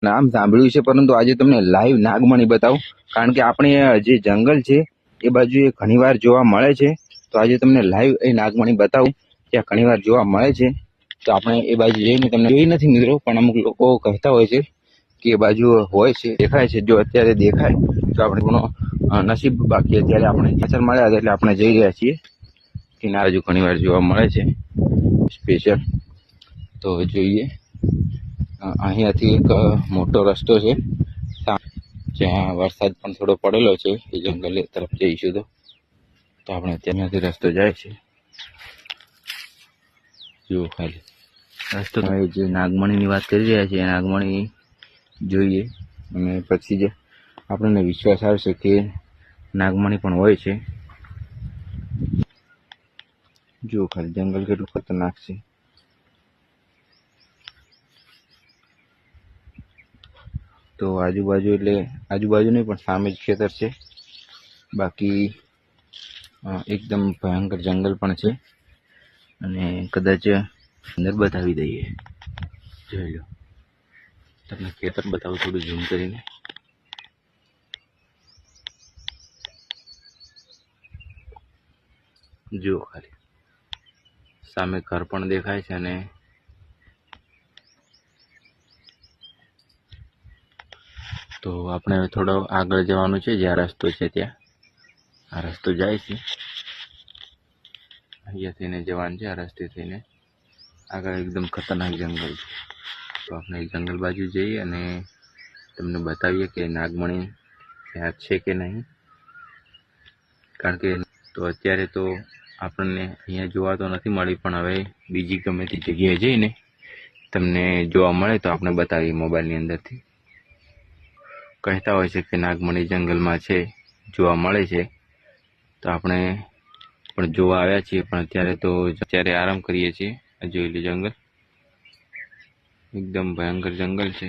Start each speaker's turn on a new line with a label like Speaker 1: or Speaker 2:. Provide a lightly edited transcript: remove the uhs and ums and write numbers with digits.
Speaker 1: નામ સાંભળ્યું છે, પરંતુ આજે તમને લાઈવ નાગમણી બતાવું, કારણ કે આપણે જે જંગલ છે એ બાજુ એ ઘણીવાર જોવા મળે છે. તો આજે તમને લાઈવ એ નાગમણી બતાવું ત્યાં ઘણીવાર જોવા મળે છે. તો આપણે એ બાજુ જઈને તમને જોઈ નથી મિત્રો, પણ અમુક લોકો કહેતા હોય છે કે એ બાજુ હોય છે, દેખાય છે. જો અત્યારે દેખાય તો આપણે ઘણો નસીબ, બાકી અત્યારે આપણે પાછળ મળ્યા એટલે આપણે જઈ રહ્યા છીએ કે ના બાજુ ઘણીવાર જોવા મળે છે સ્પેશિયલ. તો જોઈએ, અહીંયાથી એક મોટો રસ્તો છે જ્યાં વરસાદ પણ થોડો પડેલો છે. એ જંગલ તરફ જઈશું તો આપણે ત્યાંથી રસ્તો જાય છે. જુઓ ખાલી રસ્તો. જે નાગમણીની વાત કરી રહ્યા છીએ, નાગમણી જોઈએ અને પછી જ આપણને વિશ્વાસ આવશે કે નાગમણી પણ હોય છે. જુઓ ખાલી જંગલ કેટલું ખતરનાક છે. તો આજુબાજુ એટલે આજુબાજુ નહીં પણ સામે જ ખેતર છે. બાકી એકદમ ભયંકર જંગલ પણ છે. અને કદાચ અંદર બતાવી દઈએ, જોઈ લો. તમને ખેતર બતાવું થોડું ઝૂમ કરીને. જુઓ ખાલી સામે ઘર પણ દેખાય છે. અને તો આપણે હવે થોડો આગળ જવાનું છે. જ્યાં રસ્તો છે ત્યાં આ રસ્તો જાય છે. અહીંયા થઈને જવાનું છે. આ રસ્તે થઈને આગળ એકદમ ખતરનાક જંગલ છે. તો આપણે જંગલ બાજુ જઈએ અને તમને બતાવીએ કે નાગમણી ત્યાં છે કે નહીં. કારણ કે તો અત્યારે તો આપણને અહીંયા જોવા તો નથી મળી, પણ હવે બીજી ગમે તે જગ્યાએ જઈને તમને જોવા મળે તો આપણે બતાવીએ મોબાઈલની અંદરથી. કહેતા હોય છે કે નાગમણી જંગલમાં છે, જોવા મળે છે. તો આપણે પણ જોવા આવ્યા છીએ, પણ અત્યારે આરામ કરીએ છીએ. જોઈ લો જંગલ એકદમ ભયંકર જંગલ છે.